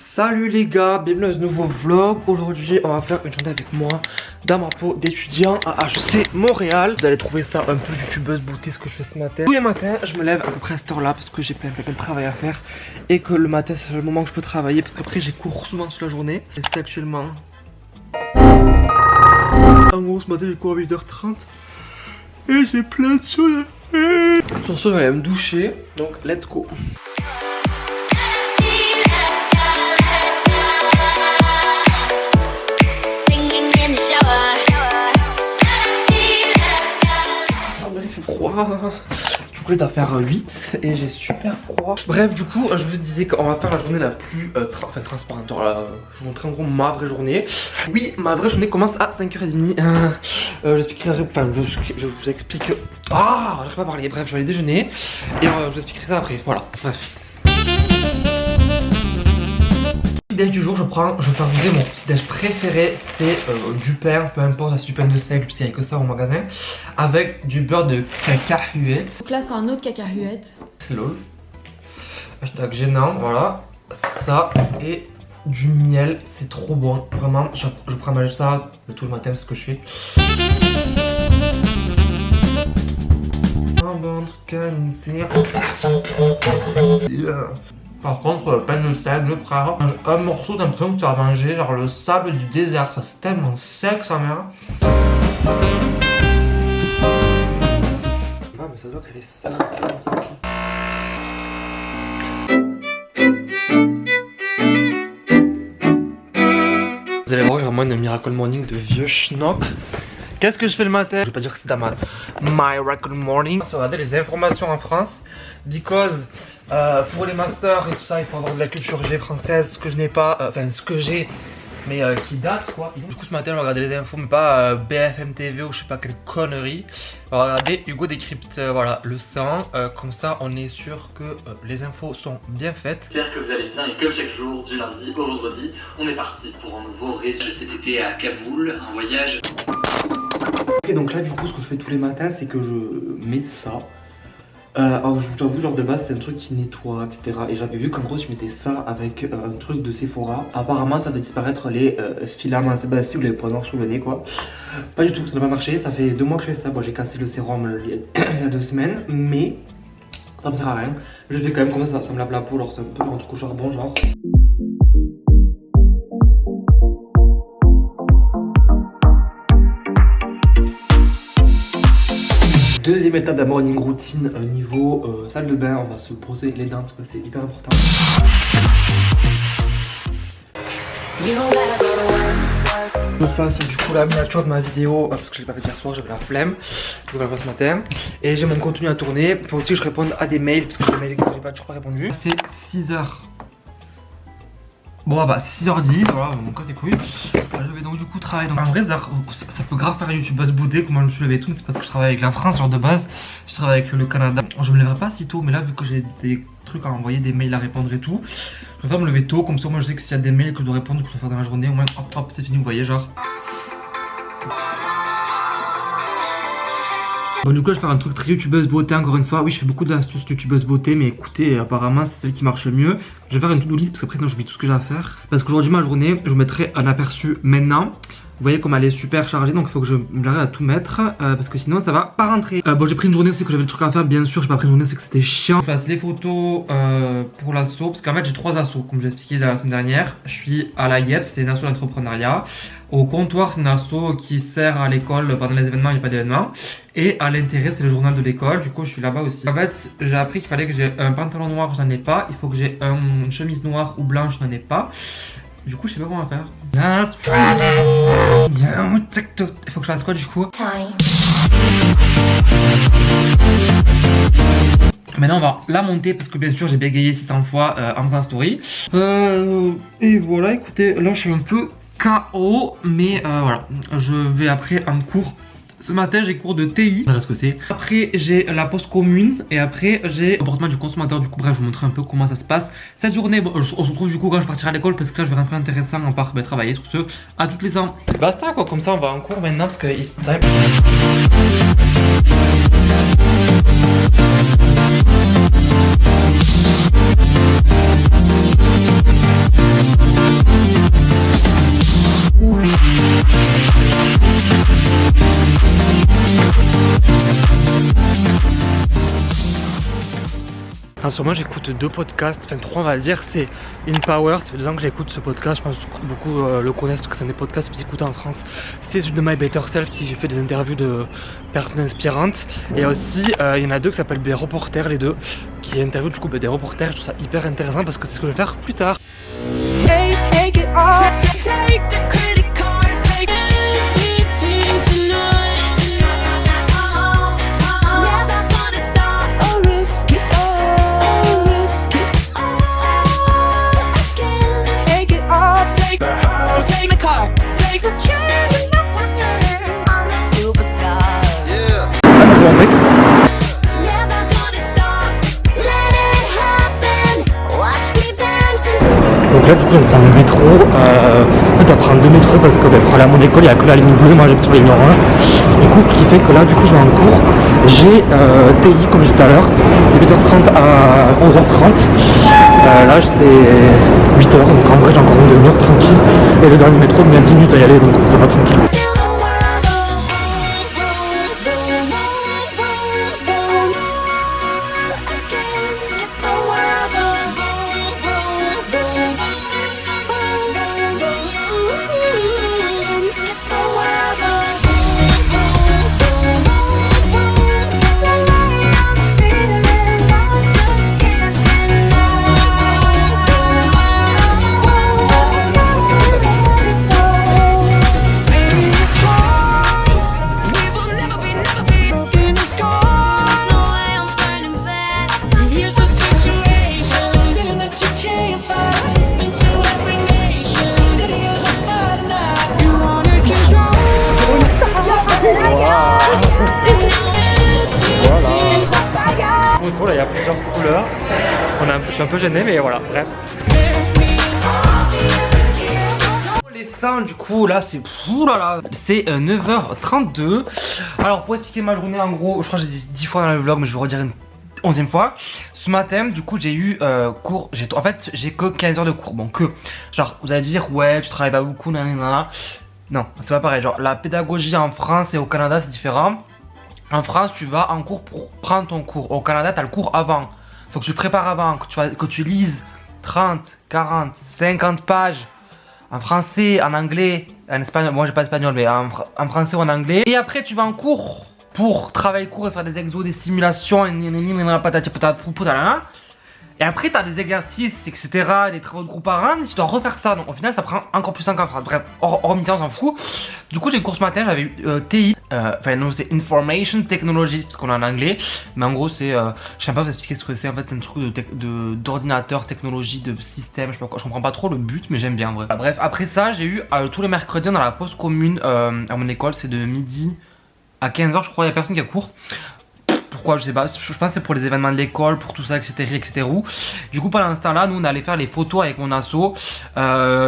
Salut les gars, bienvenue dans ce nouveau vlog. Aujourd'hui on va faire une journée avec moi dans ma peau d'étudiant à HEC Montréal. Vous allez trouver ça un peu youtubeuse beauté ce que je fais ce matin. Tous les matins je me lève à peu près à cette heure là parce que j'ai plein de travail à faire. Et que le matin c'est le moment que je peux travailler parce qu'après j'ai cours souvent sur la journée. Et c'est actuellement... En gros ce matin j'ai cours à 8h30. Et j'ai plein de choses à faire. Sur ce je vais aller me doucher, donc let's go. Il fait froid. Du coup, il doit faire 8 et j'ai super froid. Bref, du coup, je vous disais qu'on va faire la journée la plus transparente. Alors là, je vous montre en gros ma vraie journée. Oui, ma vraie journée commence à 5h30. Je vous explique. Ah, j'arrive pas à parler. Bref, je vais aller déjeuner et je vous expliquerai ça après. Voilà, bref. Du jour, je fais arriver mon petit déj préféré, c'est du pain, peu importe, c'est du pain de seigle, puisqu'il n'y a que ça au magasin, avec du beurre de cacahuète. Donc là, c'est un autre cacahuète. C'est lol. Hashtag gênant, voilà. Ça et du miel, c'est trop bon. Vraiment, je prends manger ça tout le matin, c'est ce que je fais. Un bon truc à initier. Par contre, le pain de seigle, frère, un morceau d'un l'impression que tu as mangé genre le sable du désert, ça c'est tellement sec sa mère. Ah mais ça doit qu'elle est sale. Vous allez voir, j'ai vraiment une Miracle Morning de vieux schnock. Qu'est-ce que je fais le matin? Je vais pas dire que c'est dans ma Miracle Morning. On va regarder les informations en France. Because pour les masters et tout ça, il faut avoir de la culture G française, ce que je n'ai pas, enfin ce que j'ai, mais qui date quoi. Du coup ce matin, je vais regarder les infos, mais pas BFM TV ou je sais pas quelle connerie. On va regarder Hugo Décrypte, voilà, le sang. Comme ça, on est sûr que les infos sont bien faites. J'espère que vous allez bien et comme chaque jour, du lundi au vendredi, on est parti pour un nouveau résumé cet été à Kaboul, un voyage. Ok, donc là du coup ce que je fais tous les matins c'est que je mets ça. Alors je vous avoue, genre de base c'est un truc qui nettoie etc. Et j'avais vu qu'en gros je mettais ça avec un truc de Sephora. Apparemment ça fait disparaître les filaments sébastien ou les points noirs sur le nez quoi. Pas du tout, ça n'a pas marché, ça fait 2 mois que je fais ça. Bon j'ai cassé le sérum il y a 2 semaines. Mais ça me sert à rien. Je fais quand même comme ça me lave la peau. Alors c'est un peu un truc au charbon genre. Deuxième étape de la morning routine, niveau salle de bain, on va se brosser les dents parce que c'est hyper important. Je fasse du coup la miniature de ma vidéo parce que je l'ai pas fait hier soir, j'avais la flemme. Je vais la faire ce matin. Et j'ai mon contenu à tourner pour aussi que je réponde à des mails parce que les mails que j'ai pas toujours pas répondu. C'est 6h. Bon bah 6h10, voilà, mon cas c'est cool. Je vais donc du coup travailler. Donc en vrai ça peut grave faire youtubeuse boudée comme je me suis levé tout, c'est parce que je travaille avec la France, genre de base. Si je travaille avec le Canada, je me lèverai pas si tôt, mais là vu que j'ai des trucs à envoyer, des mails à répondre et tout, je préfère me lever tôt, comme ça moi je sais que s'il y a des mails que je dois répondre, que je dois faire dans la journée, au moins hop hop c'est fini, vous voyez genre. Bon du coup là, je vais faire un truc très youtubeuse beauté encore une fois. Oui je fais beaucoup d'astuces youtubeuse beauté, mais écoutez apparemment c'est celle qui marche le mieux. Je vais faire une to-do list parce qu'après j'oublie tout ce que j'ai à faire. Parce qu'aujourd'hui ma journée je vous mettrai un aperçu maintenant. Vous voyez comme elle est super chargée, donc il faut que j'arrive à tout mettre parce que sinon ça va pas rentrer. Bon j'ai pris une journée aussi que j'avais le truc à faire, bien sûr j'ai pas pris une journée, c'est que c'était chiant. Je fasse les photos pour l'assaut, parce qu'en fait j'ai 3 assos comme j'ai expliqué la semaine dernière. Je suis à la IEP, c'est une asso d'entrepreneuriat. Au comptoir c'est une asso qui sert à l'école pendant les événements, il n'y a pas d'événements. Et à l'intérêt c'est le journal de l'école, du coup je suis là-bas aussi. En fait j'ai appris qu'il fallait que j'ai un pantalon noir, j'en ai pas. Il faut que j'ai une chemise noire ou blanche, j'en ai pas. Du coup je sais pas comment faire. Il faut que je fasse quoi du coup? Maintenant on va la monter parce que bien sûr j'ai bégayé 600 fois en faisant la story. Et voilà, écoutez, là je suis un peu KO, mais voilà, je vais après en cours. Ce matin j'ai cours de TI, voilà ce que c'est. Après j'ai la pause commune et après j'ai le comportement du consommateur. Du coup bref je vous montrer un peu comment ça se passe cette journée. Bon, on se retrouve du coup quand je partirai à l'école parce que là je vais rien faire intéressant à part travailler sur ce à toutes les ans. Basta quoi, comme ça on va en cours maintenant parce que it's time. ce moment j'écoute 2 podcasts, enfin 3 on va dire, c'est In Power, ça fait 2 ans que j'écoute ce podcast, je pense que beaucoup le connaissent parce que c'est un des podcasts plus écoutés en France. C'est celui de My Better Self qui fait des interviews de personnes inspirantes. Et aussi il y en a 2 qui s'appellent des reporters, les 2, qui interviewent du coup des reporters. Je trouve ça hyper intéressant parce que c'est ce que je vais faire plus tard. Take it all. Take the credit card. Take everything tonight. Never gonna stop or risk it all. Risk it all again. Take it all. Take the house. Take the car. Take the chance. I'm a superstar. Yeah. Never gonna stop. Let it happen. Watch me dancing. Donc là du coup je vais prendre le métro, en fait on va prendre 2 métros parce que pour aller à mon école il n'y a que la ligne bleue, moi j'habite sur la ligne 1. Du coup ce qui fait que là du coup je vais en cours, j'ai TI comme j'ai dit tout à l'heure, de 8h30 à 11h30, là c'est 8h donc en vrai j'ai encore une demi-heure tranquille et le dernier métro il met 10 minutes à y aller donc ça va tranquille. Là il y a plusieurs couleurs, je suis un peu gêné mais voilà, bref. Les seins du coup là c'est 9h32. Alors pour expliquer ma journée en gros, je crois que j'ai dit 10 fois dans le vlog mais je vais redire une 11e fois. Ce matin du coup j'ai eu cours, en fait j'ai que 15 heures de cours, bon que genre vous allez dire ouais tu travailles pas beaucoup nanana. Non c'est pas pareil, genre la pédagogie en France et au Canada c'est différent. En France, tu vas en cours pour prendre ton cours. Au Canada, tu as le cours avant. Faut que tu prépares avant, que tu lises 30, 40, 50 pages en français, en anglais, en espagnol. Moi, j'ai pas espagnol, mais en français ou en anglais. Et après, tu vas en cours pour travailler le cours et faire des exos, des simulations, patati patata. Et après, tu as des exercices, etc., des travaux de groupe à rendre, et tu dois refaire ça. Donc, au final, ça prend encore plus 5 ans. Bref, hormis ça, on s'en fout. Du coup, j'ai eu le cours ce matin, j'avais eu TI. Enfin, non, c'est Information Technology, parce qu'on est en anglais. Mais en gros, c'est. Je sais pas vous expliquer ce que c'est. En fait, c'est un truc d'ordinateur, technologie, de système. Je comprends pas trop le but, mais j'aime bien, en vrai. Bref, après ça, j'ai eu tous les mercredis dans la pause commune à mon école. C'est de midi à 15h, je crois. Il y a personne qui a cours. Pourquoi je sais pas, je pense que c'est pour les événements de l'école, pour tout ça, etc. Du coup pendant ce temps là, nous on allait faire les photos avec mon asso.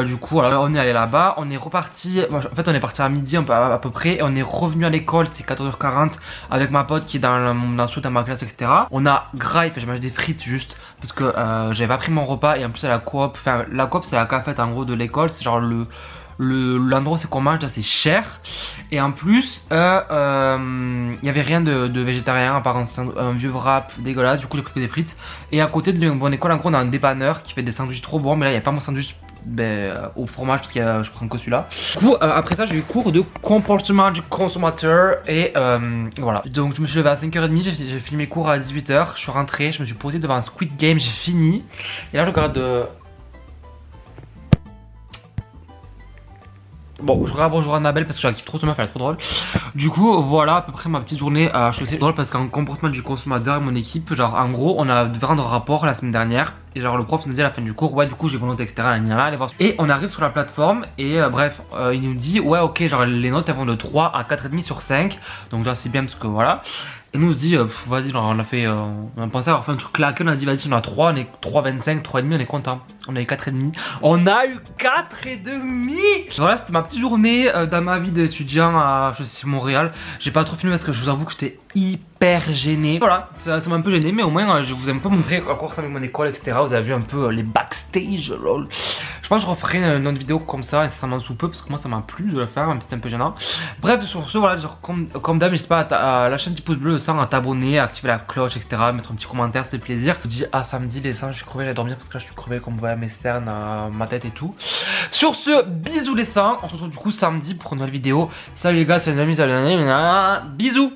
Du coup alors, on est allé là-bas, on est reparti, en fait on est parti à midi à peu près. Et on est revenu à l'école, c'était 14h40 avec ma pote qui est dans mon asso, dans ma classe, etc. On a graille, j'ai mangé des frites juste parce que j'avais pas pris mon repas. Et en plus à la coop, enfin la coop c'est la cafette en gros de l'école, c'est genre l'endroit c'est qu'on mange là c'est cher. Et en plus il y avait rien de végétarien à part un vieux wrap dégueulasse. Du coup j'ai pris que des frites. Et à côté de mon école en gros on a un dépanneur qui fait des sandwichs trop bons. Mais là il n'y a pas mon sandwich au fromage parce que je prends que celui-là. Du coup après ça j'ai eu cours de comportement du consommateur. Et voilà. Donc je me suis levé à 5h30, j'ai fini mes cours à 18h. Je suis rentré, je me suis posé devant un Squid Game, j'ai fini. Et là je regarde bon, je regarde Bonjour Annabelle parce que je la kiffe trop, ce meuf elle est trop drôle. Du coup, voilà à peu près ma petite journée à HEC. Drôle parce qu'en comportement du consommateur, mon équipe, genre en gros, on a devait rendre un rapport la semaine dernière. Et genre le prof nous dit à la fin du cours, ouais, du coup j'ai volonté, etc. Allez voir. Et on arrive sur la plateforme et bref, il nous dit, ouais, ok, genre les notes elles vont de 3 à 4,5 sur 5. Donc genre c'est bien parce que voilà. Et nous on se dit, vas-y, genre on a fait, on a pensé avoir fait un truc claqué, on a dit vas-y, on a 3, on est 3,25, 3,5, on est content. On a eu 4,5. On a eu 4,5. Voilà, c'était ma petite journée dans ma vie d'étudiant à Montréal. J'ai pas trop filmé parce que je vous avoue que j'étais hyper gêné. Voilà, ça m'a un peu gêné, mais au moins je vous ai un peu montré à quoi ressemblait mon école, etc. Vous avez vu un peu les backstage, lol. Je Je pense que je referai une autre vidéo comme ça, incessamment sous peu, parce que moi ça m'a plu de le faire, même si c'était un peu gênant. Bref, sur ce, voilà, genre, comme d'hab, n'hésite pas à lâcher un petit pouce bleu, le sang, à t'abonner, à activer la cloche, etc. Mettre un petit commentaire, c'est plaisir. Je vous dis à samedi, les sangs, je suis crevé, j'allais dormir parce que là je suis crevé, comme vous voyez, mes cernes, ma tête et tout. Sur ce, bisous les sangs, on se retrouve du coup samedi pour une nouvelle vidéo. Salut les gars, c'est les amis, salut les amis, bisous.